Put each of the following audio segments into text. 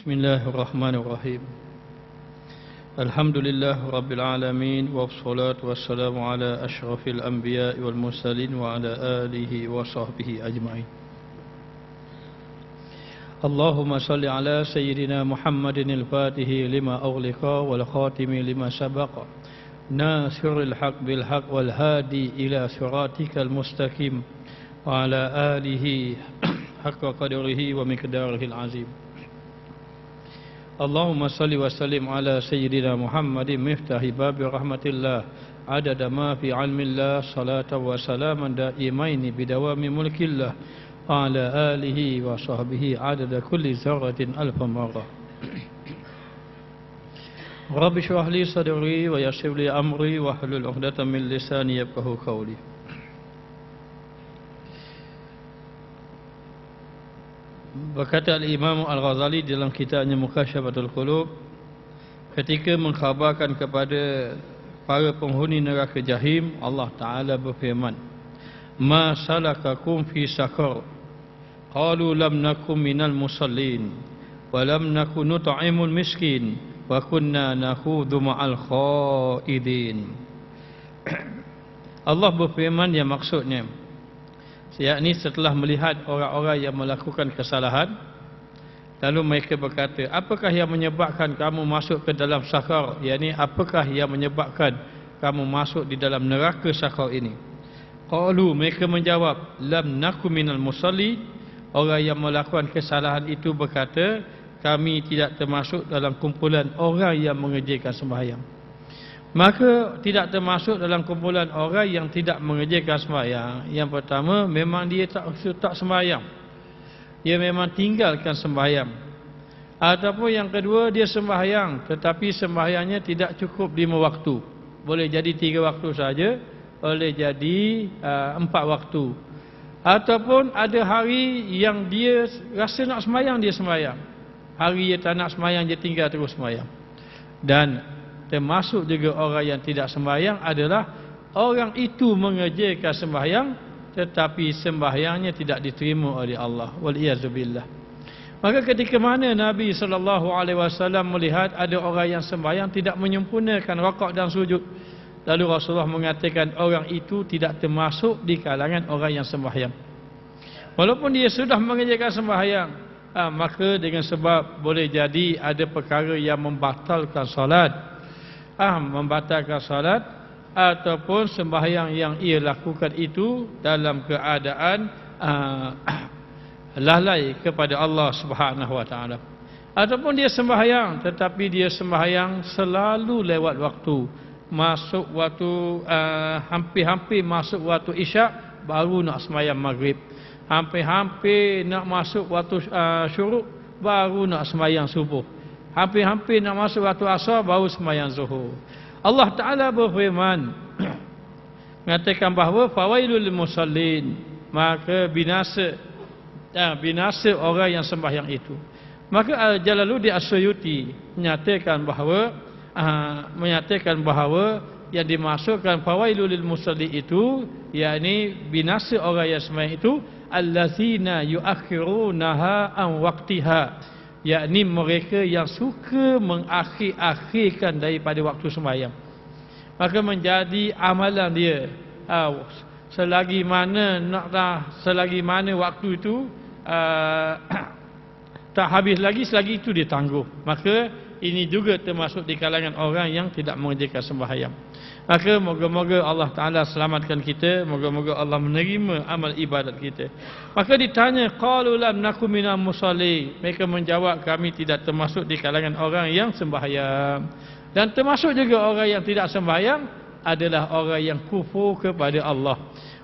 Bismillahirrahmanirrahim. Alhamdulillah Rabbil Alamin. Wassalatu wassalamu ala ashrafil anbiya wal mursalin wa ala alihi wa sahbihi ajma'in. Allahumma salli ala Sayyidina Muhammadin al-Fatihi lima ughliqa wal khatimi lima sabaqa nasiril haq bil haq wal hadi ila siratikal mustaqim wa ala alihi haqqa qadrihi wa miqdarihi al-azim. Allahumma salli wa sallim ala Sayyidina Muhammadin miftahi babi rahmatillah adada ma fi ilmillah salatan wa salaman daimaini bidawami mulkillah ala alihi wa sahbihi adada kulli zarratin alfa marrah. Rabbi shrah li sadri wa yassir li amri wa hlul 'uqdatam min lisani yafqahu qawli. Berkata Al-Imam Al-Ghazali dalam kitabnya Mukashafatul Qulub, ketika mengkhabarkan kepada para penghuni neraka Jahim, Allah Ta'ala berfirman, Ma salakakum fi sakar, qalu lam nakum minal musallin, wa lam naku nut'imul miskin, wa kunna nakhudhu ma'al khaidin. Allah berfirman yang maksudnya, yakni setelah melihat orang-orang yang melakukan kesalahan, lalu mereka berkata, apakah yang menyebabkan kamu masuk ke dalam sakar? Yakni apakah yang menyebabkan kamu masuk di dalam neraka sakar ini? Qalu, mereka menjawab, lam naku minal musalli. Orang yang melakukan kesalahan itu berkata, kami tidak termasuk dalam kumpulan orang yang mengerjakan sembahyang. Maka tidak termasuk dalam kumpulan orang yang tidak mengerjakan sembahyang. Yang pertama, memang dia tak sembahyang, dia memang tinggalkan sembahyang. Ataupun yang kedua, dia sembahyang tetapi sembahyangnya tidak cukup 5 waktu. Boleh jadi 3 waktu saja, boleh jadi 4 waktu. Ataupun ada hari yang dia rasa nak sembahyang, dia sembahyang. Hari dia tak nak sembahyang, dia tinggal terus sembahyang. Dan termasuk juga orang yang tidak sembahyang adalah orang itu mengerjakan sembahyang tetapi sembahyangnya tidak diterima oleh Allah. Wal-iyazubillah. Maka ketika mana Nabi SAW melihat ada orang yang sembahyang tidak menyempurnakan rakaat dan sujud, lalu Rasulullah mengatakan orang itu tidak termasuk di kalangan orang yang sembahyang. Walaupun dia sudah mengerjakan sembahyang, maka dengan sebab boleh jadi ada perkara yang membatalkan salat, membatalkan salat, ataupun sembahyang yang ia lakukan itu dalam keadaan lalai kepada Allah Subhanahu wa taala. Ataupun dia sembahyang tetapi dia sembahyang selalu lewat waktu, masuk waktu hampir-hampir masuk waktu isyak baru nak sembahyang maghrib, hampir-hampir nak masuk waktu syuruk baru nak sembahyang subuh, hampir-hampir nak masuk waktu asar baru sembahyang zuhur. Allah Ta'ala berfirman mengatakan bahawa fawailul lil musallin, maka binasa orang yang sembahyang itu. Maka Jalaluddin As-Suyuti menyatakan bahawa yang dimasukkan fawailul lil musallin itu, yakni binasa orang yang sembahyang itu, allazina yuakhirunaha an waqtiha, yakni mereka yang suka mengakhir-akhirkan daripada waktu sembahyang. Maka menjadi amalan dia, selagi mana waktu itu tak habis lagi, selagi itu dia tangguh. Maka ini juga termasuk di kalangan orang yang tidak mengerjakan sembahyang. Maka moga-moga Allah Ta'ala selamatkan kita, moga-moga Allah menerima amal ibadat kita. Maka ditanya, qalu lam nakum minal musalli, mereka menjawab, kami tidak termasuk di kalangan orang yang sembahyang. Dan termasuk juga orang yang tidak sembahyang adalah orang yang kufur kepada Allah,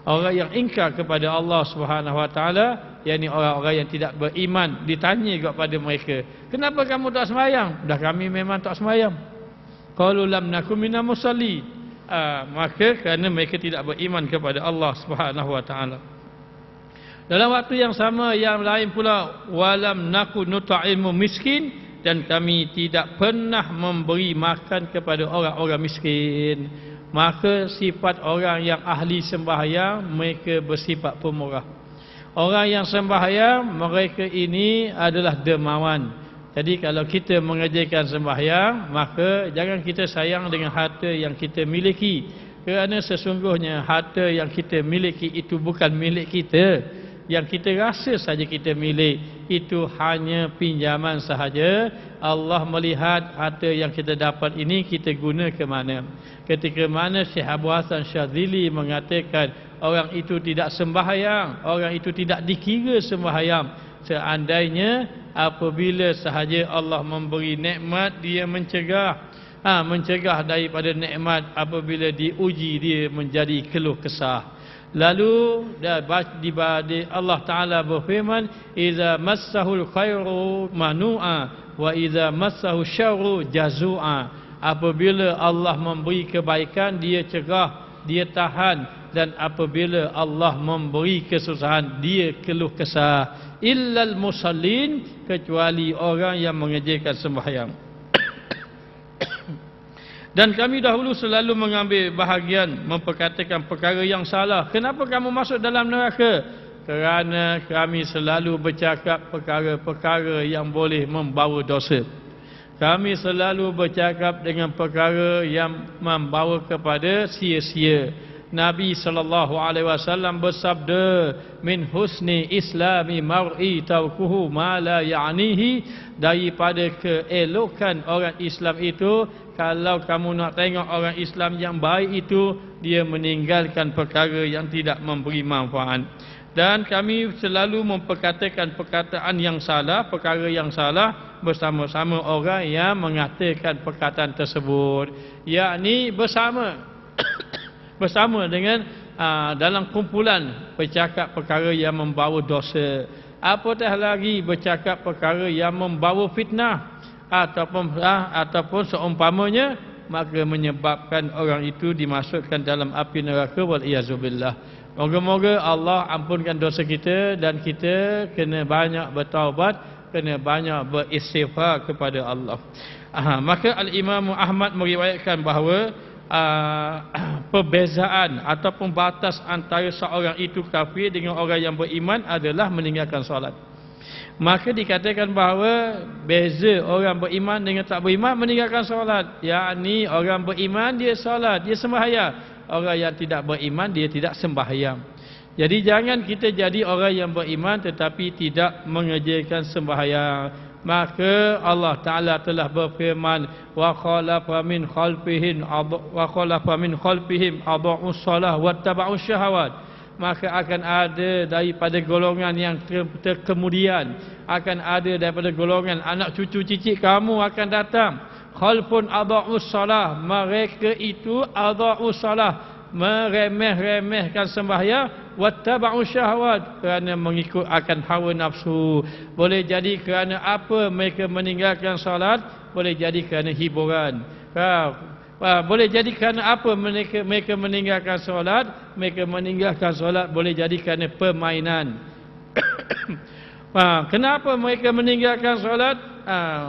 orang yang ingkar kepada Allah Subhanahu wa taala, yakni orang-orang yang tidak beriman. Ditanya kepada mereka, kenapa kamu tak sembahyang? Dah kami memang tak sembahyang. Qalu lam nakum minal musalli, maka kerana mereka tidak beriman kepada Allah Subhanahu wa taala. Dalam waktu yang sama yang lain pula, walam naku nut'imu miskin, dan kami tidak pernah memberi makan kepada orang-orang miskin. Maka sifat orang yang ahli sembahyang, mereka bersifat pemurah. Orang yang sembahyang, mereka ini adalah dermawan. Jadi kalau kita mengerjakan sembahyang, maka jangan kita sayang dengan harta yang kita miliki. Kerana sesungguhnya harta yang kita miliki itu bukan milik kita. Yang kita rasa saja kita milik, itu hanya pinjaman sahaja. Allah melihat harta yang kita dapat ini kita guna ke mana. Ketika mana Syekh Abu Hasan Syadzili mengatakan orang itu tidak sembahyang, orang itu tidak dikira sembahyang. Seandainya apabila sahaja Allah memberi nikmat, dia mencegah daripada nikmat. Apabila diuji, dia menjadi keluh kesah. Lalu Allah Ta'ala berfirman, "Iza massahul khairu manu'a wa iza massahu syarru jazu'a." Apabila Allah memberi kebaikan, dia cegah, dia tahan. Dan apabila Allah memberi kesusahan, dia keluh kesah. Illal musallin, kecuali orang yang mengerjakan sembahyang. Dan kami dahulu selalu mengambil bahagian memperkatakan perkara yang salah. Kenapa kamu masuk dalam neraka? Kerana kami selalu bercakap perkara-perkara yang boleh membawa dosa. Kami selalu bercakap dengan perkara yang membawa kepada sia-sia. Nabi SAW bersabda, "Min husni islami mar'i taukuhu ma la ya'nihi." Daripada keelokan orang Islam itu, kalau kamu nak tengok orang Islam yang baik itu, dia meninggalkan perkara yang tidak memberi manfaat. Dan kami selalu memperkatakan perkataan yang salah, perkara yang salah bersama-sama orang yang mengatakan perkataan tersebut, yakni bersama dengan dalam kumpulan bercakap perkara yang membawa dosa, apatah lagi bercakap perkara yang membawa fitnah ataupun seumpamanya, maka menyebabkan orang itu dimasukkan dalam api neraka, wal iyazubillah. Moga-moga Allah ampunkan dosa kita, dan kita kena banyak bertaubat, kena banyak beristighfar kepada Allah. Maka Al-Imam Ahmad meriwayatkan bahawa perbezaan ataupun batas antara seorang itu kafir dengan orang yang beriman adalah meninggalkan solat. Maka dikatakan bahawa beza orang beriman dengan tak beriman meninggalkan solat, yakni orang beriman dia solat, dia sembahyang. Orang yang tidak beriman dia tidak sembahyang. Jadi jangan kita jadi orang yang beriman tetapi tidak mengerjakan sembahyang. Maka Allah Ta'ala telah berfirman, wa khalafa min khalfihim adha'us salah wattaba'us syahawat. Maka akan ada daripada golongan yang kemudian, akan ada daripada golongan anak cucu cicit kamu akan datang, khalfun adha'us salah, mereka itu adha'us salah, meremeh-remehkan sembahyang, wattaba'u syahwat, kerana mengikut akan hawa nafsu. Boleh jadi kerana apa mereka meninggalkan salat, boleh jadi kerana hiburan. Boleh jadi kerana apa mereka meninggalkan salat, boleh jadi kerana permainan. Kenapa mereka meninggalkan solat?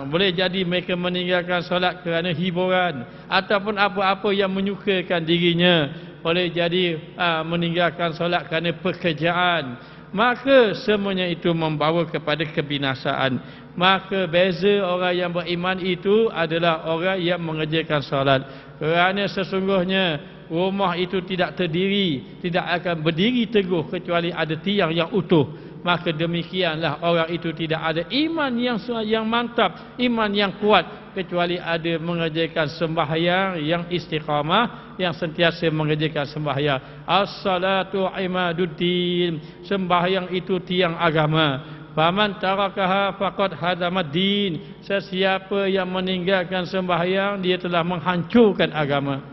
Boleh jadi mereka meninggalkan solat kerana hiburan ataupun apa-apa yang menyukakan dirinya. Boleh jadi meninggalkan solat kerana pekerjaan. Maka semuanya itu membawa kepada kebinasaan. Maka beza orang yang beriman itu adalah orang yang mengerjakan solat. Kerana sesungguhnya rumah itu tidak terdiri, tidak akan berdiri teguh kecuali ada tiang yang utuh. Maka demikianlah orang itu tidak ada iman yang mantap, iman yang kuat, kecuali ada mengerjakan sembahyang yang istiqamah, yang sentiasa mengerjakan sembahyang. As-salatu imaduddin, sembahyang itu tiang agama. Faman tarakaha faqad hadamad din, sesiapa yang meninggalkan sembahyang dia telah menghancurkan agama.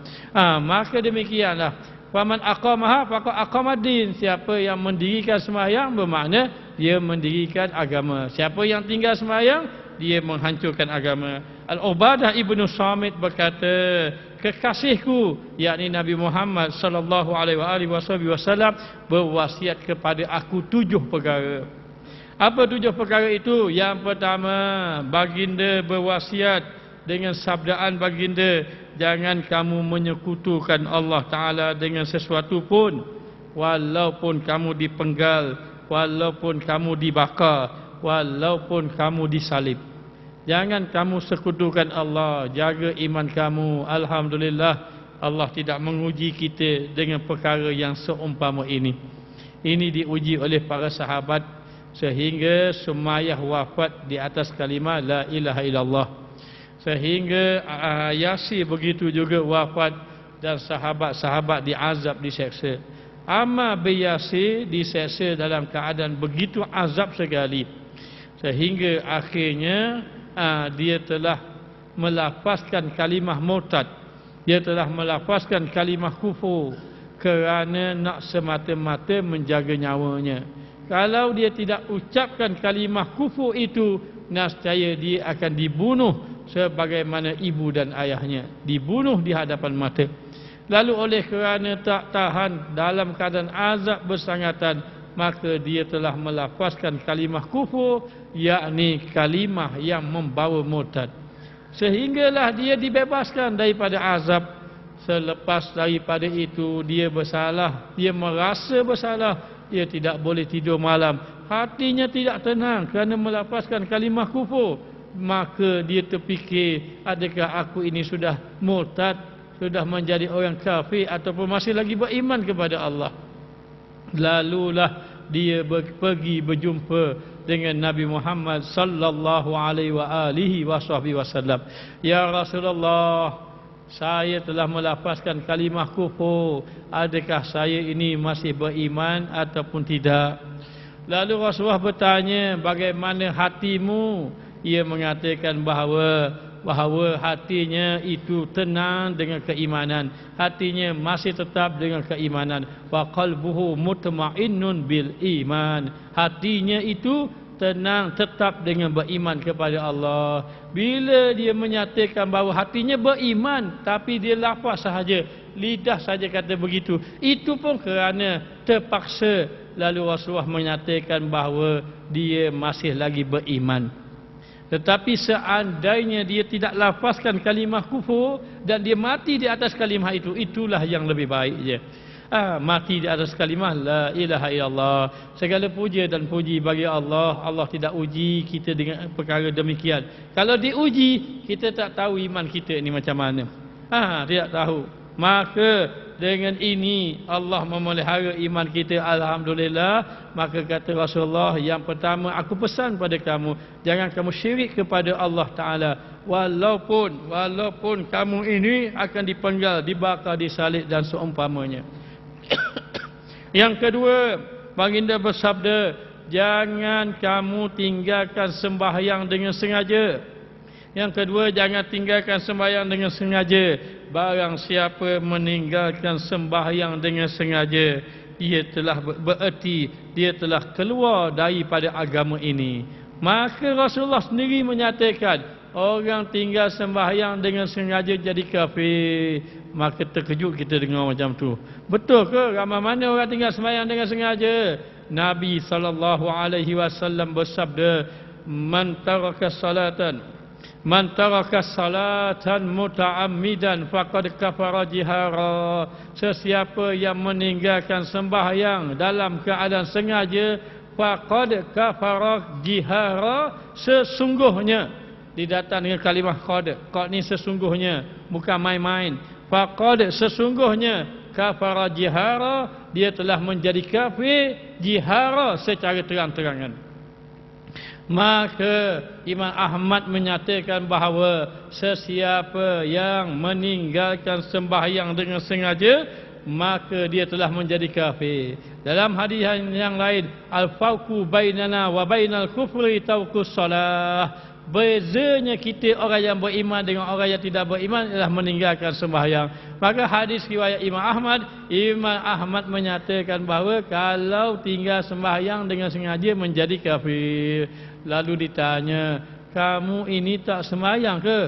Maka demikianlah, faman aqamaha faqad aqamaddin, siapa yang mendirikan sembahyang bermakna dia mendirikan agama. Siapa yang tinggal sembahyang dia menghancurkan agama. Al-Ubadah ibnu Samit berkata, kekasihku yakni Nabi Muhammad sallallahu alaihi wasallam berwasiat kepada aku 7 perkara. Apa 7 perkara itu? Yang pertama, baginda berwasiat dengan sabdaan baginda, jangan kamu menyekutukan Allah Ta'ala dengan sesuatu pun, walaupun kamu dipenggal, walaupun kamu dibakar, walaupun kamu disalib. Jangan kamu sekutukan Allah. Jaga iman kamu. Alhamdulillah, Allah tidak menguji kita dengan perkara yang seumpama ini. Ini diuji oleh para sahabat sehingga Sumayyah wafat di atas kalimah la ilaha illallah. Sehingga Yasir begitu juga wafat dan sahabat-sahabat diazab, diseksa. Ammar bin Yasir diseksa dalam keadaan begitu azab sekali sehingga akhirnya dia telah melafazkan kalimah murtad. Dia telah melafazkan kalimah kufur kerana nak semata-mata menjaga nyawanya. Kalau dia tidak ucapkan kalimah kufur itu, nescaya dia akan dibunuh sebagaimana ibu dan ayahnya, dibunuh di hadapan mata. Lalu oleh kerana tak tahan dalam keadaan azab bersangatan, maka dia telah melafazkan kalimah kufur, yakni kalimah yang membawa murtad. Sehinggalah dia dibebaskan daripada azab. Selepas daripada itu dia bersalah, dia merasa bersalah, dia tidak boleh tidur malam, hatinya tidak tenang kerana melafazkan kalimah kufur. Maka dia terfikir, adakah aku ini sudah murtad, sudah menjadi orang kafir ataupun masih lagi beriman kepada Allah. Lalulah dia pergi berjumpa dengan Nabi Muhammad sallallahu alaihi wasallam. Ya Rasulullah, saya telah melafazkan kalimah kufur, adakah saya ini masih beriman ataupun tidak? Lalu Rasulullah bertanya, bagaimana hatimu? Ia mengatakan bahawa hatinya itu tenang dengan keimanan, hatinya masih tetap dengan keimanan. Wa qalbuhu mutmainnun bil iman, hatinya itu tenang tetap dengan beriman kepada Allah. Bila dia menyatakan bahawa hatinya beriman tapi dia lafaz sahaja, lidah saja kata begitu, itu pun kerana terpaksa. Lalu Rasulullah menyatakan bahawa dia masih lagi beriman. Tetapi seandainya dia tidak lafazkan kalimah kufur dan dia mati di atas kalimah itu, itulah yang lebih baik je. Mati di atas kalimah la ilaha illallah. Segala puja dan puji bagi Allah. Allah tidak uji kita dengan perkara demikian. Kalau diuji, kita tak tahu iman kita ni macam mana. Tidak tahu. Maka dengan ini Allah memelihara iman kita, alhamdulillah. Maka kata Rasulullah, yang pertama aku pesan pada kamu, jangan kamu syirik kepada Allah Ta'ala, walaupun kamu ini akan dipenggal, dibakar, disalib dan seumpamanya. Yang kedua, baginda bersabda, jangan kamu tinggalkan sembahyang dengan sengaja. Yang kedua, jangan tinggalkan sembahyang dengan sengaja. Barang siapa meninggalkan sembahyang dengan sengaja, ia telah bererti dia telah keluar daripada agama ini. Maka Rasulullah sendiri menyatakan, orang tinggal sembahyang dengan sengaja jadi kafir. Maka terkejut kita dengar macam tu. Betul ke? Ramai mana orang tinggal sembahyang dengan sengaja? Nabi SAW bersabda, Man taraka salatan muta'ammidan faqad kafara jihara. Sesiapa yang meninggalkan sembahyang dalam keadaan sengaja, faqad kafara jihara, sesungguhnya. Didatang dengan kalimah qad. Qad ni sesungguhnya, bukan main-main. Faqad, sesungguhnya, kafara jihara, dia telah menjadi kafir, jihara secara terang-terangan. Maka Imam Ahmad menyatakan bahawa sesiapa yang meninggalkan sembahyang dengan sengaja, maka dia telah menjadi kafir. Dalam hadis yang lain, al-fawqu bainana wa bainal kufri tawqus salah. Bezanya kita orang yang beriman dengan orang yang tidak beriman adalah meninggalkan sembahyang. Maka hadis riwayat Imam Ahmad menyatakan bahawa kalau tinggal sembahyang dengan sengaja menjadi kafir. Lalu ditanya, kamu ini tak sembahyang ke?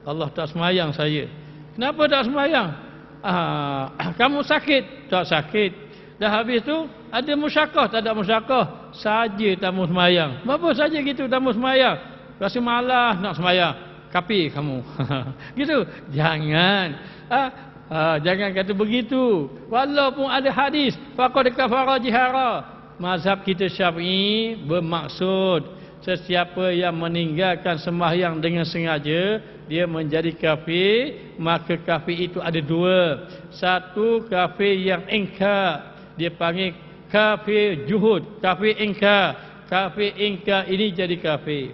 Allah tak sembahyang saya. Kenapa tak sembahyang? Kamu sakit? Tak sakit. Dah habis tu ada musyakkah? Tak ada musyakkah. Saja tamu sembahyang. Berapa saja gitu tamu sembahyang? Rasa malas nak sembahyang, kafir kamu. Gitu. Jangan. Jangan kata begitu. Walaupun ada hadis faqad kafara jihara. Mazhab kita Syafi'i bermaksud sesiapa yang meninggalkan sembahyang dengan sengaja, dia menjadi kafir. Maka kafir itu ada dua. Satu, kafir yang ingkar, dia panggil kafir juhud, kafir ingkar. Kafir ingkar ini jadi kafir.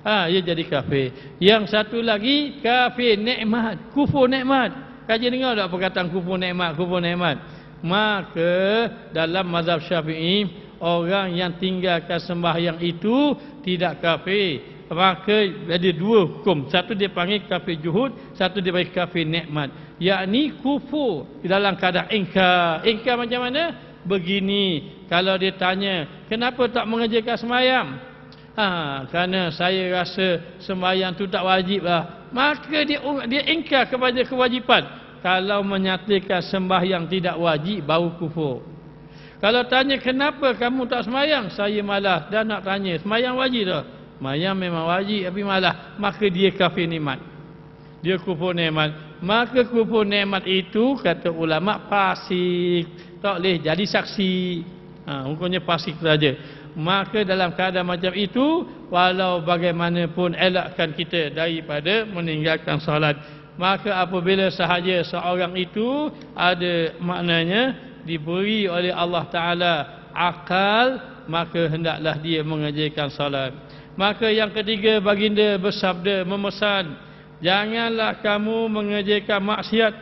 Dia jadi kafir. Yang satu lagi kafir nikmat, kufur nikmat. Kaji dengar tak perkataan kufur nikmat, kufur nikmat? Maka dalam mazhab Syafi'i, orang yang tinggalkan sembahyang itu tidak kafir. Maka ada dua hukum. Satu dia panggil kafir juhud, satu dia panggil kafir nikmat. Yakni kufur dalam keadaan ingkar. Ingkar macam mana? Begini, kalau dia tanya, kenapa tak mengerjakan sembahyang? Kerana saya rasa sembahyang tu tak wajib lah. Maka dia ingkar kepada kewajipan. Kalau menyatakan sembahyang tidak wajib, baru kufur. Kalau tanya kenapa kamu tak sembahyang, saya malas dan nak tanya, sembahyang wajib tak? Sembahyang memang wajib tapi malas. Maka dia kafir nikmat, dia kufur nikmat. Maka kufur nikmat itu kata ulama fasik, tak boleh jadi saksi. Hukumnya fasik saja. Maka dalam keadaan macam itu, walau bagaimanapun elakkan kita daripada meninggalkan solat. Maka apabila sahaja seorang itu ada maknanya diberi oleh Allah Ta'ala akal, maka hendaklah dia mengerjakan salat. Maka yang ketiga, baginda bersabda memesan, janganlah kamu mengerjakan maksiat,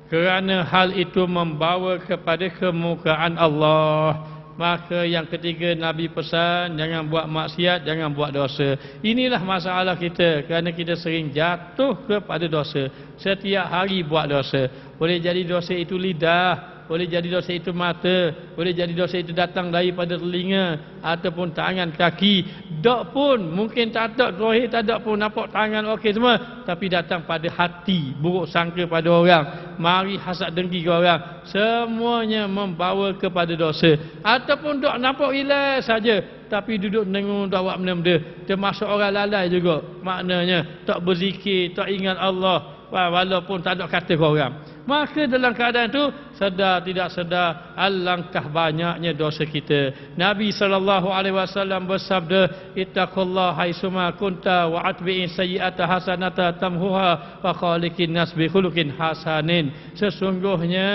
kerana hal itu membawa kepada kemurkaan Allah. Maka yang ketiga Nabi pesan, jangan buat maksiat, jangan buat dosa. Inilah masalah kita, kerana kita sering jatuh kepada dosa. Setiap hari buat dosa. Boleh jadi dosa itu lidah, boleh jadi dosa itu mata, boleh jadi dosa itu datang daripada telinga ataupun tangan, kaki. Dok pun mungkin tak ada, zahir tak ada pun, nampak tangan okey semua, tapi datang pada hati, buruk sangka pada orang, mari hasad dengki ke orang, semuanya membawa kepada dosa. Ataupun dok nampak relax saja, tapi duduk menengok tak buat benda-benda, termasuk orang lalai juga. Maknanya tak berzikir, tak ingat Allah, walaupun tak ada kata ke orang. Maka dalam keadaan itu, sedar tidak sedar, alangkah banyaknya dosa kita. Nabi SAW bersabda, ittaqullah haitsuma kunta wa atbi'in sayyi'ata hasanata tamhuha wa khaliqin nas bi khuluqin hasanin. Sesungguhnya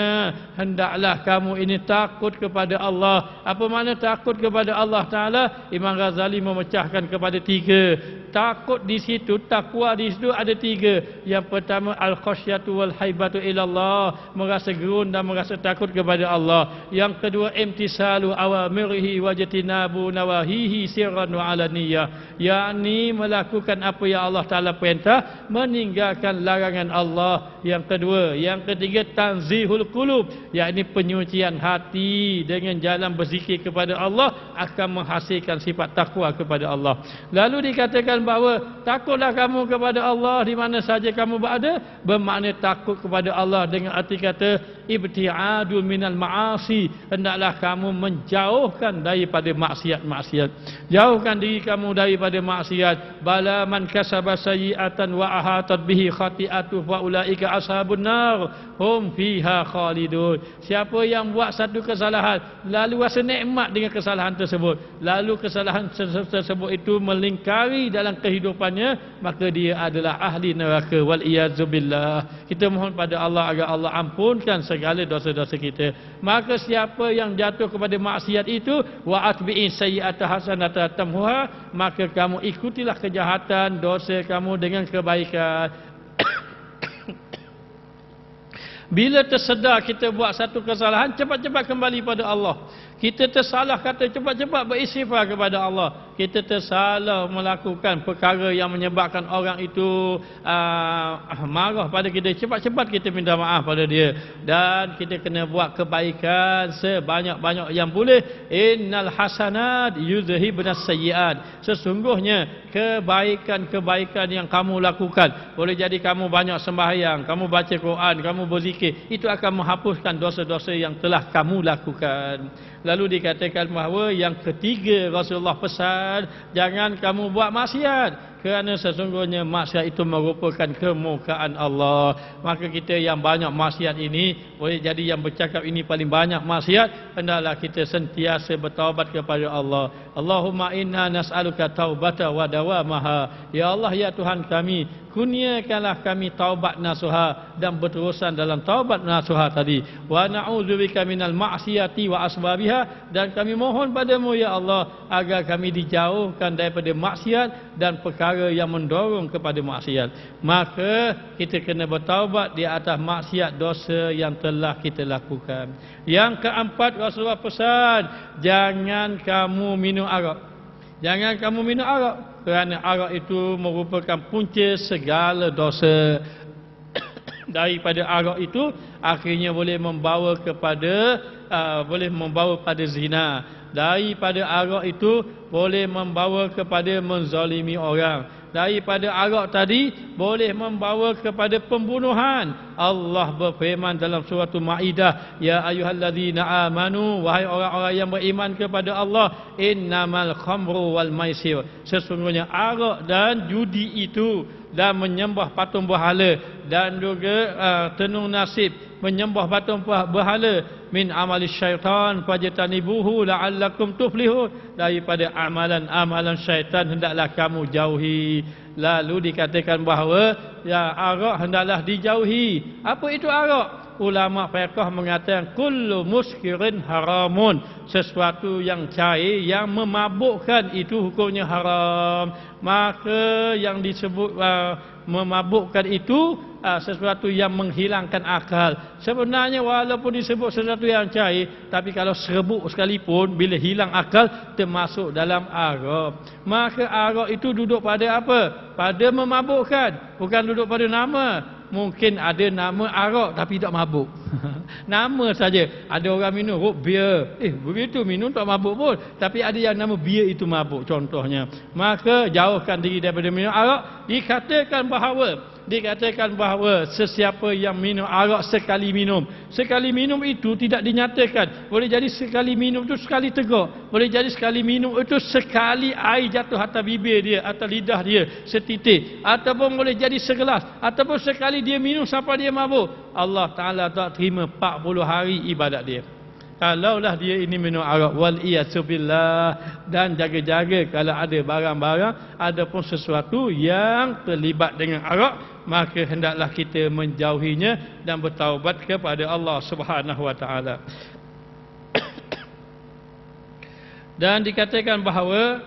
hendaklah kamu ini takut kepada Allah. Apa makna takut kepada Allah Ta'ala? Imam Ghazali memecahkan kepada tiga. Takut di situ, takwa di situ ada tiga. Yang pertama, al-khasyatu wal haibatu ilallah, merasa gerun dan merasa takut kepada Allah. Yang kedua, imtisalu awamirihi wajtinabu nawahihi sirran wa alaniyah, yakni melakukan apa yang Allah Ta'ala perintah, meninggalkan larangan Allah. Yang kedua. Yang ketiga, tanzihul qulub, yakni penyucian hati dengan jalan berzikir kepada Allah akan menghasilkan sifat takwa kepada Allah. Lalu dikatakan bahawa takutlah kamu kepada Allah di mana saja kamu berada, bermakna takut kepada Allah dengan arti kata ibti'adul minal ma'asi, hendaklah kamu menjauhkan daripada maksiat-maksiat. Jauhkan diri kamu daripada maksiat. Bala man kasaba sayyi'atan wa ahatat bihi khati'atu fa ulaika ashabun nar hum fiha khalidun. Siapa yang buat satu kesalahan lalu rasa nikmat dengan kesalahan tersebut, lalu kesalahan tersebut itu melingkari dalam kehidupannya, maka dia adalah ahli neraka, wal iyazubillah. Kita mohon pada Allah agar Allah ampunkan segala dosa-dosa kita. Maka siapa yang jatuh kepada maksiat itu, wa atbi'in sayyi'ata hasanata tamhuha, maka kamu ikutilah kejahatan dosa kamu dengan kebaikan. Bila tersedar kita buat satu kesalahan, cepat-cepat kembali pada Allah. Kita tersalah kata, cepat-cepat beristighfar kepada Allah. Kita tersalah melakukan perkara yang menyebabkan orang itu marah pada kita, cepat-cepat kita minta maaf pada dia. Dan kita kena buat kebaikan sebanyak-banyak yang boleh. Innal hasanat yuzhibunas sayyiat. Sesungguhnya kebaikan-kebaikan yang kamu lakukan, boleh jadi kamu banyak sembahyang, kamu baca Quran, kamu berzikir, itu akan menghapuskan dosa-dosa yang telah kamu lakukan. Lalu dikatakan bahawa yang ketiga, Rasulullah pesan, jangan kamu buat maksiat, kerana sesungguhnya maksiat itu merupakan kemurkaan Allah. Maka kita yang banyak maksiat ini, boleh jadi yang bercakap ini paling banyak maksiat, hendaklah kita sentiasa bertaubat kepada Allah. Allahumma inna nas'aluka taubata wa dawamaha. Ya Allah, ya Tuhan kami, kurniakanlah kami taubat nasuha dan berterusan dalam taubat nasuha tadi. Wa na'udzubika minal ma'siyati wa asbabiha, dan kami mohon padamu ya Allah agar kami dijauhkan daripada maksiat dan perkara yang mendorong kepada maksiat. Maka kita kena bertaubat di atas maksiat dosa yang telah kita lakukan. Yang keempat, Rasulullah pesan, jangan kamu minum arak. Jangan kamu minum arak, kerana arak itu merupakan punca segala dosa. Daripada arak itu akhirnya boleh membawa kepada pada zina. Daripada arak itu boleh membawa kepada menzalimi orang. Daripada arak tadi boleh membawa kepada pembunuhan. Allah berfirman dalam surah Maidah, ya ayyuhalladzina amanu, wahai orang-orang yang beriman kepada Allah, innamal khamru wal maisir, sesungguhnya arak dan judi itu, dan menyembah patung berhala, dan juga tenung nasib, menyembah patung berhala, min amali syaitan fajtanibuhu la'allakum tuflihun, daripada amalan-amalan syaitan hendaklah kamu jauhi. Lalu dikatakan bahawa ya arak hendaklah dijauhi. Apa itu arak? Ulama fiqh mengatakan kullu muskirin haramun, sesuatu yang cair yang memabukkan itu hukumnya haram. Maka yang disebut memabukkan itu sesuatu yang menghilangkan akal. Sebenarnya walaupun disebut sesuatu yang cair, tapi kalau serbuk sekalipun bila hilang akal termasuk dalam arak. Maka arak itu duduk pada apa? Pada memabukkan, bukan duduk pada nama. Mungkin ada nama arak tapi tak mabuk. Nama saja. Ada orang minum root beer. Begitu minum tak mabuk pun. Tapi ada yang nama beer itu mabuk contohnya. Maka jauhkan diri daripada minum arak. Dikatakan bahawa sesiapa yang minum arak sekali minum. Sekali minum itu tidak dinyatakan. Boleh jadi sekali minum itu sekali tegak. Boleh jadi sekali minum itu sekali air jatuh atas bibir dia, atas lidah dia setitik. Ataupun boleh jadi segelas. Ataupun sekali dia minum sampai dia mabuk. Allah Ta'ala tak terima 40 hari ibadat dia. Kalaulah dia ini minum arak, wal iyasubillah. Dan jaga-jaga kalau ada barang-barang ataupun sesuatu yang terlibat dengan arak, maka hendaklah kita menjauhinya dan bertaubat kepada Allah Subhanahu wa taala. Dan dikatakan bahawa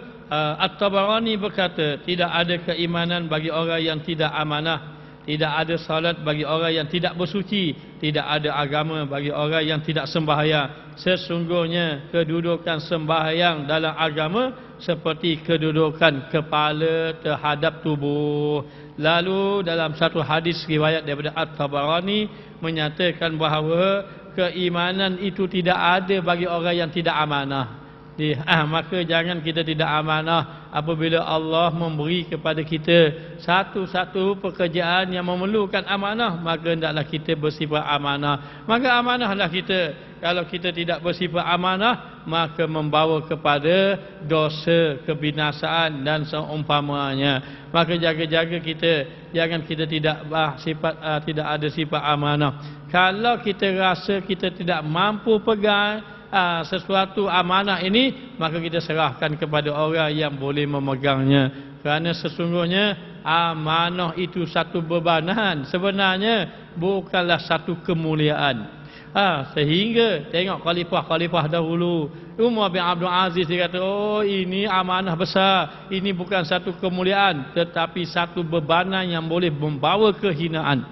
At-Tabarani berkata, tidak ada keimanan bagi orang yang tidak amanah, tidak ada salat bagi orang yang tidak bersuci, tidak ada agama bagi orang yang tidak sembahyang. Sesungguhnya kedudukan sembahyang dalam agama seperti kedudukan kepala terhadap tubuh. Lalu dalam satu hadis riwayat daripada At-Tabarani menyatakan bahawa keimanan itu tidak ada bagi orang yang tidak amanah. Maka jangan kita tidak amanah apabila Allah memberi kepada kita satu-satu pekerjaan yang memerlukan amanah, maka hendaklah kita bersifat amanah. Maka amanahlah kita. Kalau kita tidak bersifat amanah, maka membawa kepada dosa, kebinasaan dan seumpamanya. Maka jaga-jaga kita, jangan kita tidak ada sifat amanah. Kalau kita rasa kita tidak mampu pegang sesuatu amanah ini, maka kita serahkan kepada orang yang boleh memegangnya. Kerana sesungguhnya amanah itu satu bebanan, sebenarnya bukanlah satu kemuliaan. Sehingga tengok khalifah-khalifah dahulu, Umar bin Abdul Aziz, dia kata, oh ini amanah besar, ini bukan satu kemuliaan tetapi satu bebanan yang boleh membawa kehinaan.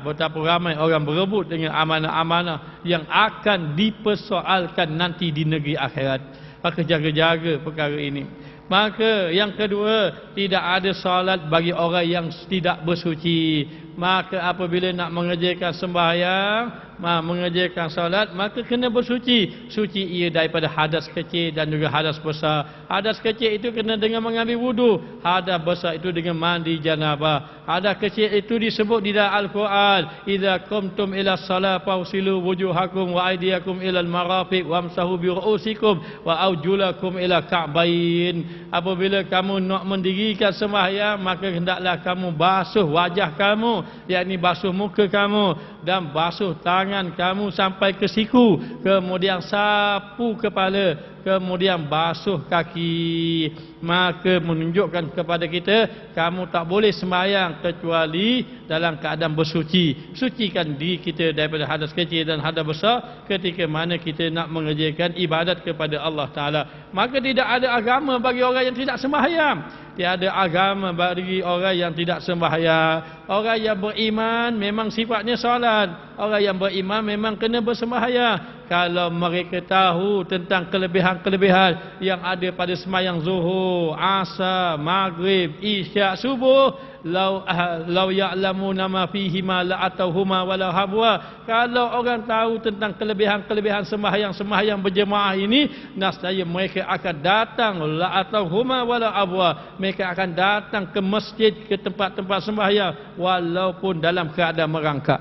Betapa ramai orang berebut dengan amanah-amanah yang akan dipersoalkan nanti di negeri akhirat. Maka jaga-jaga perkara ini. Maka yang kedua, tidak ada salat bagi orang yang tidak bersuci. Maka apabila nak mengerjakan sembahyang, mengerjakan solat, maka kena bersuci. Suci ia daripada hadas kecil dan juga hadas besar. Hadas kecil itu kena dengan mengambil wudu. Hadas besar itu dengan mandi janabah. Hadas kecil itu disebut di dalam Al-Quran, idza qumtum ila shalah fawsilu wujuhakum wa aydiyakum ila al-marafiq wamsahu bi ru'usikum wa arjulakum ila ka'bain. Apabila kamu nak mendirikan sembahyang, maka hendaklah kamu basuh wajah kamu, yakni basuh muka kamu, dan basuh tangan kamu sampai ke siku, kemudian sapu kepala, kemudian basuh kaki. Maka menunjukkan kepada kita, kamu tak boleh sembahyang kecuali dalam keadaan bersuci. Sucikan diri kita daripada hadas kecil dan hadas besar ketika mana kita nak mengerjakan ibadat kepada Allah Ta'ala. Maka tidak ada agama bagi orang yang tidak sembahyang. Tiada agama bagi orang yang tidak sembahyang. Orang yang beriman memang sifatnya solat. Orang yang beriman memang kena bersembahyang. Kalau mereka tahu tentang kelebihan-kelebihan yang ada pada sembahyang zuhur, asar, maghrib, isyak, subuh, lau ya'lamuna ma fihi ma la'atauhuma wala habwa. Kalau orang tahu tentang kelebihan-kelebihan sembahyang berjemaah ini, nescaya mereka akan datang la'atauhuma wala habwa. Mereka akan datang ke masjid, ke tempat-tempat sembahyang walaupun dalam keadaan merangkak.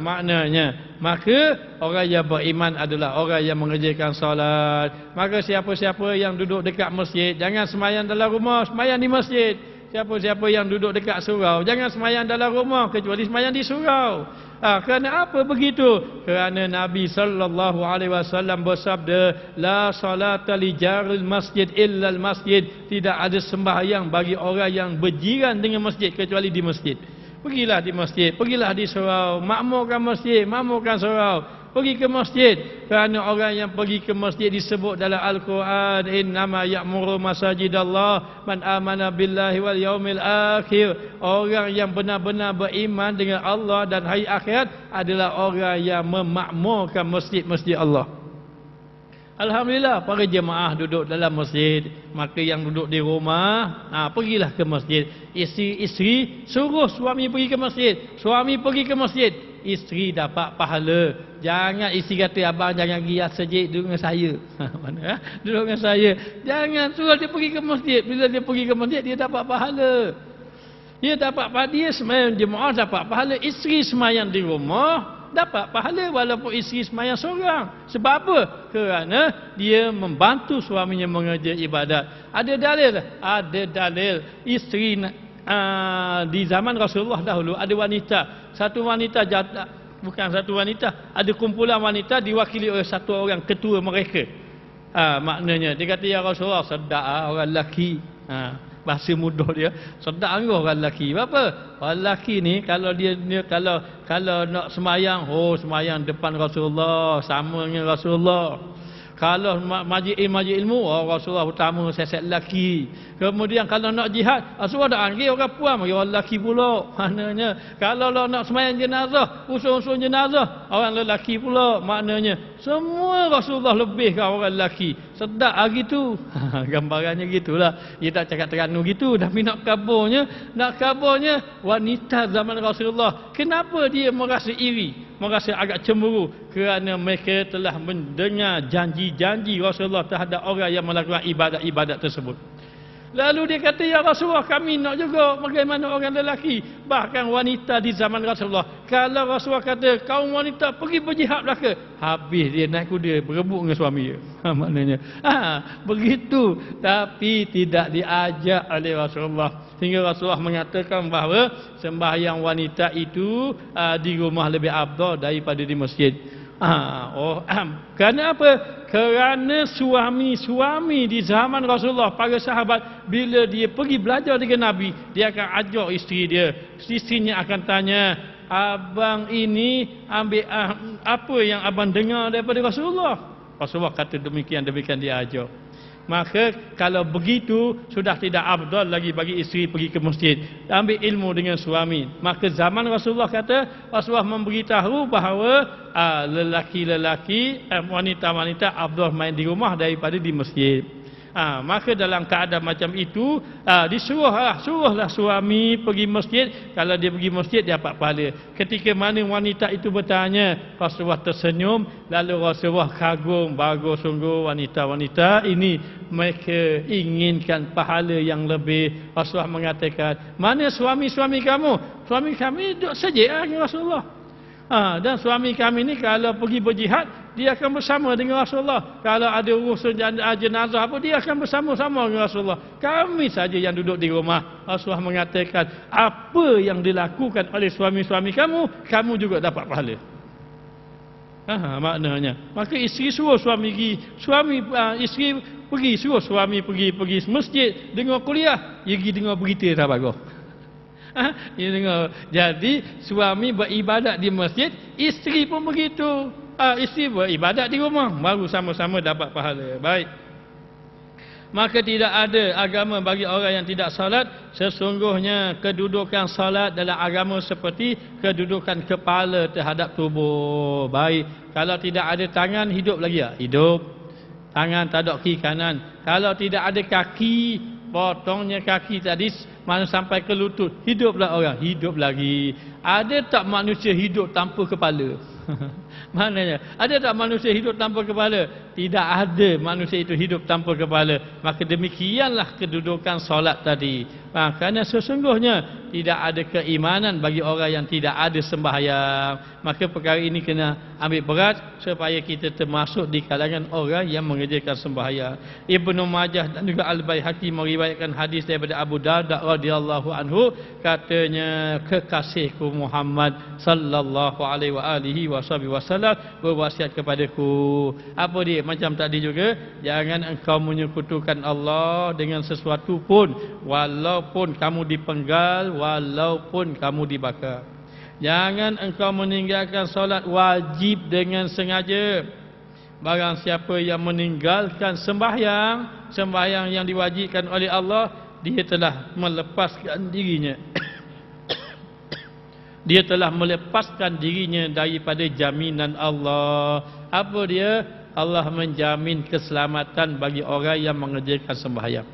Maknanya, maka orang yang beriman adalah orang yang mengerjakan solat. Maka siapa-siapa yang duduk dekat masjid, jangan sembahyang dalam rumah, sembahyang di masjid. Siapa-siapa yang duduk dekat surau, jangan sembahyang dalam rumah kecuali sembahyang di surau. Kerana apa begitu? Kerana Nabi sallallahu alaihi wasallam bersabda, la salata li jaril masjid illa al masjid. Tidak ada sembahyang bagi orang yang berjiran dengan masjid kecuali di masjid. Pergilah di masjid, pergilah di surau, makmurkan masjid, makmurkan surau. Pergi ke masjid. Kerana orang yang pergi ke masjid disebut dalam Al-Quran, innama ya'muru masajidallah man amana billahi wal yaumil akhir. Orang yang benar-benar beriman dengan Allah dan hari akhirat adalah orang yang memakmurkan masjid-masjid Allah. Alhamdulillah, para jemaah duduk dalam masjid. Maka yang duduk di rumah, pergilah ke masjid. Isteri suruh suami pergi ke masjid. Suami pergi ke masjid, isteri dapat pahala. Jangan isteri kata, abang jangan pergi masjid, duduk dengan saya. Mana? Duduk dengan saya. Jangan, suruh dia pergi ke masjid. Bila dia pergi ke masjid, dia dapat pahala. Dia dapat pahala. Dia sembahyang jemaah dapat pahala. Isteri sembahyang di rumah dapat pahala walaupun isteri sembahyang seorang. Sebab apa? Kerana dia membantu suaminya mengerjakan ibadat. Ada dalil? Ada dalil. Isteri di zaman Rasulullah dahulu ada wanita. Satu wanita bukan satu wanita, ada kumpulan wanita diwakili oleh satu orang ketua mereka. Maknanya dia kata, ya Rasulullah, sedap orang lelaki. Bahasa mudah dia, sedap orang lelaki. Apa? Orang lelaki ni kalau dia kalau nak sembahyang, sembahyang depan Rasulullah, sama dengan Rasulullah. Kalau majlis ilmu, Rasulullah utama sesat lelaki. Kemudian kalau nak jihad, Rasulullah dah panggil orang puan, orang lelaki pula. Maknanya kalau nak sembahyang jenazah, usul-usul jenazah, orang lelaki pula. Maknanya semua Rasulullah lebihkan orang lelaki. Sedap hari tu. Gambarannya gitulah. Dia tak cakap teranu gitu, tapi nak kabarnya wanita zaman Rasulullah. Kenapa dia merasa iri, merasa agak cemburu? Kerana mereka telah mendengar janji-janji Rasulullah terhadap orang yang melakukan ibadat-ibadat tersebut. Lalu dia kata, ya Rasulullah, kami nak juga bagaimana orang lelaki. Bahkan wanita di zaman Rasulullah, kalau Rasulullah kata kaum wanita pergi berjihad belaka, habis dia naik kuda berebut dengan suami dia. Maknanya begitu. Tapi tidak diajak oleh Rasulullah. Sehingga Rasulullah mengatakan bahawa sembahyang wanita itu di rumah lebih afdal daripada di masjid. Kerana apa? Kerana suami-suami di zaman Rasulullah, para sahabat, bila dia pergi belajar dengan Nabi, dia akan ajak isteri dia. Isterinya akan tanya, abang ini ambil apa yang abang dengar daripada Rasulullah? Rasulullah kata demikian dia ajak. Maka kalau begitu, sudah tidak afdal lagi bagi isteri pergi ke masjid, ambil ilmu dengan suami. Maka zaman Rasulullah kata, Rasulullah memberitahu bahawa lelaki-lelaki, wanita-wanita afdal main di rumah daripada di masjid. Maka dalam keadaan macam itu suruhlah suami pergi masjid. Kalau dia pergi masjid dia dapat pahala. Ketika mana wanita itu bertanya, Rasulullah tersenyum, lalu Rasulullah kagum, bagus sungguh wanita-wanita ini, mereka inginkan pahala yang lebih. Rasulullah mengatakan, mana suami-suami kamu? Suami kami duduk saja dengan Rasulullah. Dan suami kami ni kalau pergi berjihad, dia akan bersama dengan Rasulullah. Kalau ada urusan jenazah apa, dia akan bersama-sama dengan Rasulullah. Kami saja yang duduk di rumah. Rasulullah mengatakan, apa yang dilakukan oleh suami-suami kamu, kamu juga dapat pahala. Maknanya, maka isteri suruh suami pergi, isteri pergi suruh suami pergi masjid, dengar kuliah, dia pergi dengar berita dah bagus. Jadi suami beribadat di masjid, isteri pun begitu. Isteri beribadat di rumah, baru sama-sama dapat pahala. Baik. Maka tidak ada agama bagi orang yang tidak salat. Sesungguhnya kedudukan salat dalam agama seperti kedudukan kepala terhadap tubuh. Baik. Kalau tidak ada tangan, hidup lagi tak? Hidup. Tangan tak ada kiri kanan. Kalau tidak ada kaki, potongnya kaki tadi mana sampai ke lutut, hiduplah orang, hidup lagi. Ada tak manusia hidup tanpa kepala? Maknanya, ada tak manusia hidup tanpa kepala? Tidak ada manusia itu hidup tanpa kepala. Maka demikianlah kedudukan solat tadi. Kerana sesungguhnya tidak ada keimanan bagi orang yang tidak ada sembahyang. Maka perkara ini kena ambil berat supaya kita termasuk di kalangan orang yang mengerjakan sembahyang. Ibnu Majah dan juga Al-Baihaqi meriwayatkan hadis daripada Abu Darda radhiyallahu anhu, katanya kekasihku Muhammad sallallahu alaihi wasallam berwasiat kepadaku. Apa dia? Macam tadi juga, jangan engkau menyekutukan Allah dengan sesuatu pun, walaupun kamu dipenggal, walaupun kamu dibakar. Jangan engkau meninggalkan solat wajib dengan sengaja. Barang siapa yang meninggalkan sembahyang yang diwajibkan oleh Allah, dia telah melepaskan dirinya dia telah melepaskan dirinya daripada jaminan Allah. Apa dia? Allah menjamin keselamatan bagi orang yang mengerjakan sembahyang.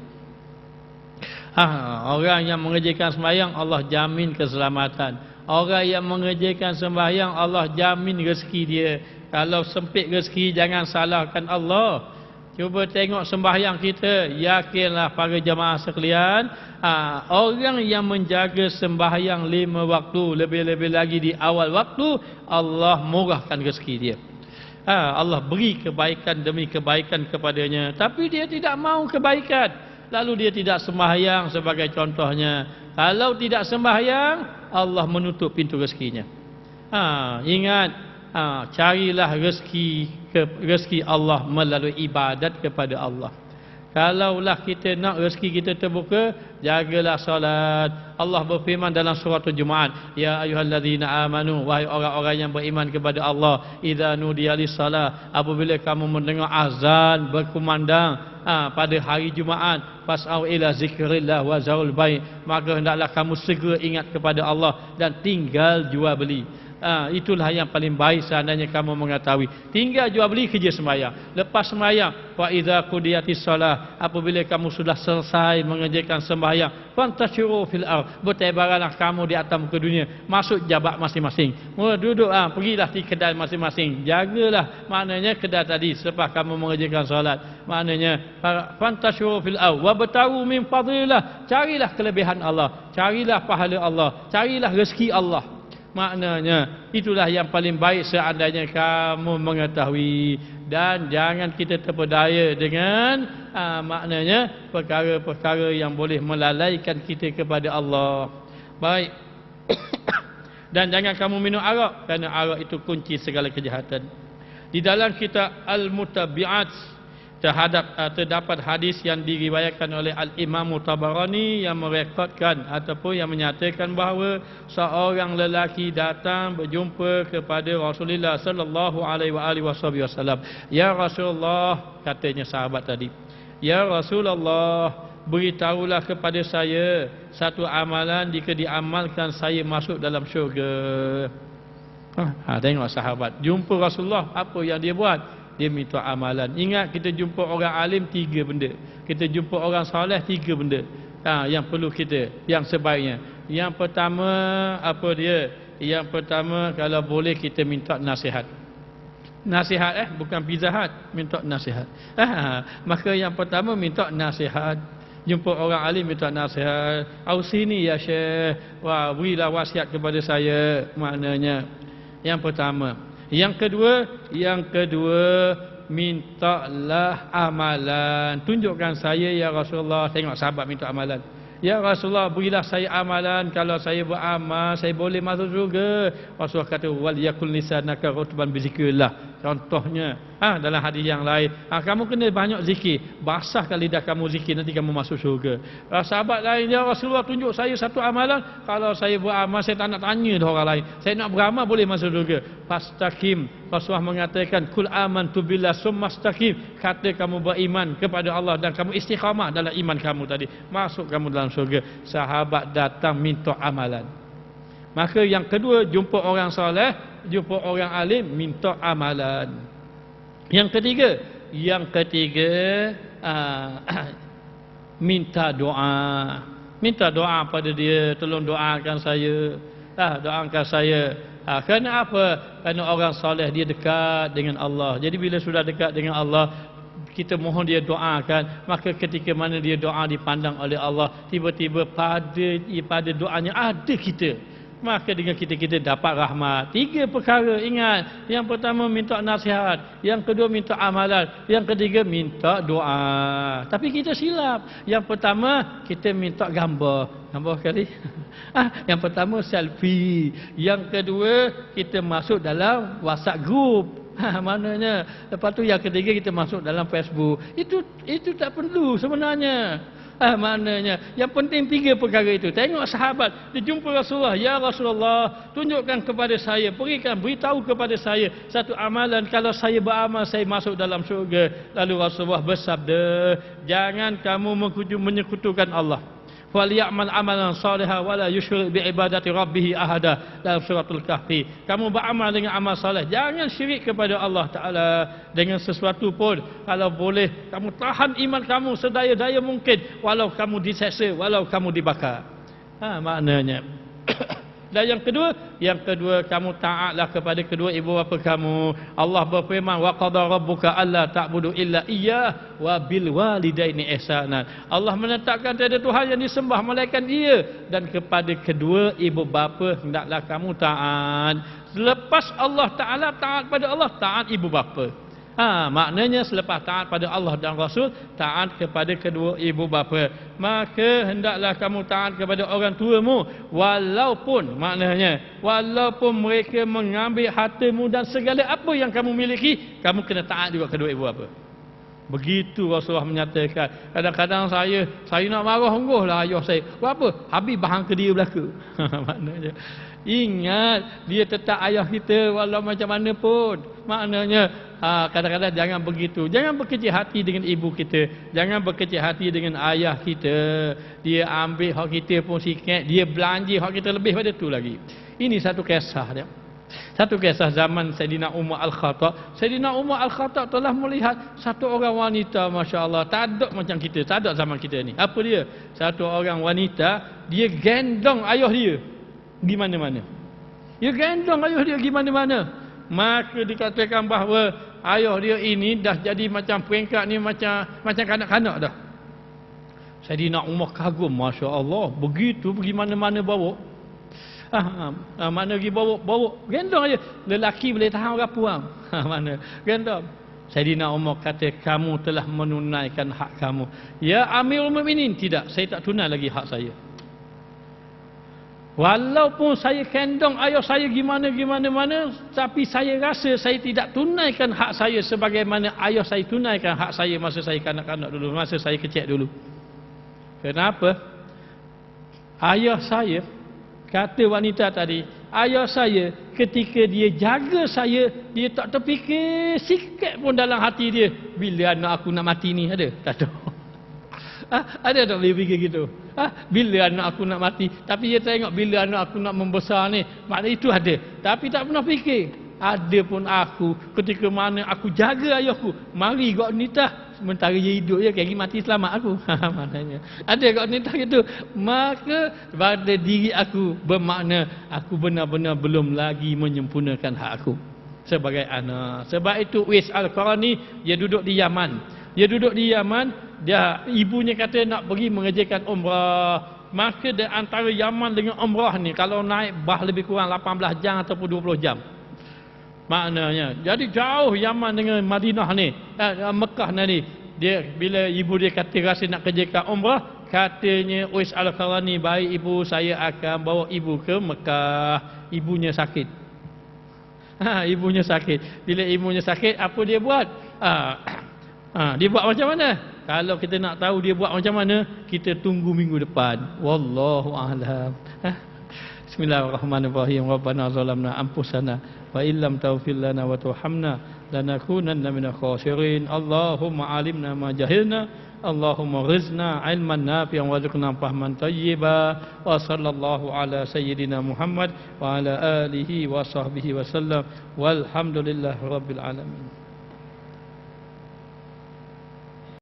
Orang yang mengerjakan sembahyang, Allah jamin keselamatan. Orang yang mengerjakan sembahyang, Allah jamin rezeki dia. Kalau sempit rezeki, jangan salahkan Allah. Cuba tengok sembahyang kita, yakinlah para jemaah sekalian, orang yang menjaga sembahyang 5 waktu, lebih-lebih lagi di awal waktu, Allah murahkan rezeki dia. Allah beri kebaikan demi kebaikan kepadanya, tapi dia tidak mau kebaikan, lalu dia tidak sembahyang sebagai contohnya. Kalau tidak sembahyang, Allah menutup pintu rezekinya. Ingat, carilah rezeki Allah melalui ibadat kepada Allah. Kalaulah kita nak rezeki kita terbuka, jagalah salat. Allah berfirman dalam surah Al-Jumaat, ya ayyuhallazina amanu, wahai orang-orang yang beriman kepada Allah, idza nudiya lis-salah, apabila kamu mendengar azan berkumandang pada hari Jumaat, fas'au ila zikrillah wa zarul bai', maka hendaklah kamu segera ingat kepada Allah dan tinggal jual beli. Itulah yang paling baik seandainya kamu mengetahui. Tinggal jual beli, kerja sembahyang. Lepas sembahyang, fa idza qudiyatis shalah, apabila kamu sudah selesai mengerjakan sembahyang, fantashiru fil ardh, bertebaranlah kamu di atas muka dunia, masuk jabat masing-masing. Mula duduk, pergilah di kedai masing-masing. Jagalah, maknanya kedai tadi selepas kamu mengerjakan solat. Maknanya fantashiru fil ardh wabtagu min fadlillah, carilah kelebihan Allah, carilah pahala Allah, carilah rezeki Allah. Maknanya itulah yang paling baik seandainya kamu mengetahui. Dan jangan kita terpedaya dengan maknanya perkara-perkara yang boleh melalaikan kita kepada Allah. Baik. Dan jangan kamu minum arak, kerana arak itu kunci segala kejahatan. Di dalam kitab Al-Mutabi'at terdapat hadis yang diriwayatkan oleh Al-Imam Tabarani yang merekodkan ataupun yang menyatakan bahawa seorang lelaki datang berjumpa kepada Rasulullah sallallahu alaihi wasallam. Ya Rasulullah, katanya sahabat tadi, ya Rasulullah, beritahulah kepada saya satu amalan, jika diamalkan saya masuk dalam syurga. Tengok sahabat jumpa Rasulullah, apa yang dia buat? Dia minta amalan. Ingat, kita jumpa orang alim 3 benda. Kita jumpa orang soleh 3 benda. Yang perlu kita, yang sebaiknya. Yang pertama, apa dia? Yang pertama, kalau boleh kita minta nasihat. Nasihat bukan Pizza Hut, minta nasihat. Maka yang pertama minta nasihat. Jumpa orang alim minta nasihat. Ausini ya Syekh, berilah wasiat kepada saya, maknanya. Yang pertama. Yang kedua, mintalah amalan. Tunjukkan saya ya Rasulullah. Tengok sahabat minta amalan. Ya Rasulullah, berilah saya amalan. Kalau saya beramal, saya boleh masuk syurga. Rasulullah kata, wal yakul lisanaka rutban bizikrillah. Contohnya, dalam hadis yang lain, kamu kena banyak zikir. Basahkan lidah kamu zikir, nanti kamu masuk syurga. Sahabat lain, ya Rasulullah, tunjuk saya satu amalan. Kalau saya beramal, saya tak nak tanya dah orang lain. Saya nak beramal, boleh masuk syurga. Fastaqim. Rasulullah mengatakan, kul amantu billah summastaqim. Kata kamu beriman kepada Allah dan kamu istiqamah dalam iman kamu tadi, masuk kamu dalam syurga. Sahabat datang minta amalan. Maka yang kedua, jumpa orang soleh, jumpa orang alim, minta amalan. Yang ketiga, minta doa. Minta doa pada dia, tolong doakan saya. Doakan saya. Kerana apa? Kerana orang soleh dia dekat dengan Allah. Jadi bila sudah dekat dengan Allah, kita mohon dia doakan. Maka ketika mana dia doa dipandang oleh Allah, tiba-tiba pada doanya ada kita. Maka dengan kita dapat rahmat. 3 perkara, ingat. Yang pertama minta nasihat, yang kedua minta amalan, yang ketiga minta doa. Tapi kita silap. Yang pertama kita minta gambar kali. Yang pertama selfie. Yang kedua kita masuk dalam WhatsApp group. Maknanya lepas tu yang ketiga kita masuk dalam Facebook. Itu tak perlu sebenarnya. Maknanya yang penting 3 perkara itu. Tengok sahabat, dia jumpa Rasulullah, ya Rasulullah, tunjukkan kepada saya, beritahu kepada saya satu amalan, kalau saya beramal saya masuk dalam syurga. Lalu Rasulullah bersabda, jangan kamu menyekutukan Allah. Falyamal amalan salihan wala yusyrik bi ibadati rabbih ahada, dalam suratul Kahfi. Kamu beramal dengan amal soleh, jangan syirik kepada Allah Taala dengan sesuatu pun. Kalau boleh kamu tahan iman kamu sedaya-daya mungkin, walau kamu diseksa, walau kamu dibakar. Maknanya. Dan yang kedua kamu taatlah kepada kedua ibu bapa kamu. Allah berfirman, wa qada rabbuka alla ta'budu illa iyyah wa bil walidaini ihsanan. Allah menetapkan tiada Tuhan yang disembah melainkan Dia, dan kepada kedua ibu bapa hendaklah kamu taat. Selepas Allah Taala taat pada Allah, taat ibu bapa. Maknanya selepas taat pada Allah dan Rasul, taat kepada kedua ibu bapa. Maka hendaklah kamu taat kepada orang tuamu, walaupun mereka mengambil hartamu dan segala apa yang kamu miliki, kamu kena taat juga kedua ibu bapa. Begitu Rasulullah menyatakan. Kadang-kadang saya nak marah lah ayah saya. Buat apa? Habis bahan ke dia belaka. Maknanya ingat, dia tetap ayah kita walau macam mana pun. Maknanya kadang-kadang jangan begitu. Jangan berkecil hati dengan ibu kita. Jangan berkecil hati dengan ayah kita. Dia ambil hak kita pun sikit, dia belanja hak kita lebih pada tu lagi. Ini satu kisah dia. Satu kisah zaman Sayyidina Umar Al-Khattab. Sayyidina Umar Al-Khattab telah melihat satu orang wanita, Masya Allah, tak ada macam kita, tak ada zaman kita ni. Apa dia? Satu orang wanita, dia gendong ayah dia pergi mana-mana. Dia gendong ayah dia pergi mana-mana. Maka dikatakan bahawa ayah dia ini dah jadi macam peringkat ni, macam kanak-kanak dah. Sayyidina Umar kagum, Masya Allah, begitu pergi mana-mana bawa. Mana pergi bawa gendong aja. Lelaki boleh tahan orang puang. Mana gendong. Sayyidina Umar kata, kamu telah menunaikan hak kamu. Ya Amirul Mukminin, tidak, saya tak tunai lagi hak saya. Walaupun saya gendong ayah saya gimana-mana, tapi saya rasa saya tidak tunaikan hak saya sebagaimana ayah saya tunaikan hak saya masa saya kanak-kanak dulu, masa saya kecil dulu. Kenapa? Ayah saya, kata wanita tadi, ayah saya ketika dia jaga saya, dia tak terfikir sikit pun dalam hati dia, bila anak aku nak mati ni, ada? Tak ada. Ada tak boleh fikir gitu? Bila anak aku nak mati? Tapi dia tengok bila anak aku nak membesar ni, maknanya itu ada. Tapi tak pernah fikir. ada pun aku ketika mana aku jaga ayahku, mari gak nitah sementara dia hidup je kaki mati selamat aku. Maknanya ada gak nitah itu, maka pada diri aku bermakna aku benar-benar belum lagi menyempurnakan hak aku sebagai anak. Sebab itu Uwais Al-Qarani dia duduk di Yaman. Dia ibunya kata nak pergi mengerjakan umrah. Maka di antara Yaman dengan umrah ni kalau naik bah lebih kurang 18 jam ataupun 20 jam. Maknanya jadi jauh Yaman dengan Madinah ni, Mekah ni. Dia bila ibu dia kata rasa nak kerjakan umrah, katanya Uwais Al-Qarani, baik ibu, saya akan bawa ibu ke Mekah. Ibunya sakit. Ibunya sakit. Bila ibunya sakit, apa dia buat? Dia buat macam mana? Kalau kita nak tahu dia buat macam mana, kita tunggu minggu depan. Wallahu a'lam. Bismillahirrahmanirrahim. Rabbana zalamna anfusana wa illam taghfir lana wa turhamna lanakunanna minal khasirin. Allahumma alimna ma jahilna. Allahumma ghizna ilman nafi'an warzuqna fahman thayyiba. Wa sallallahu ala sayyidina Muhammad wa ala alihi wa sahbihi wa sallam. Walhamdulillahi rabbil alamin.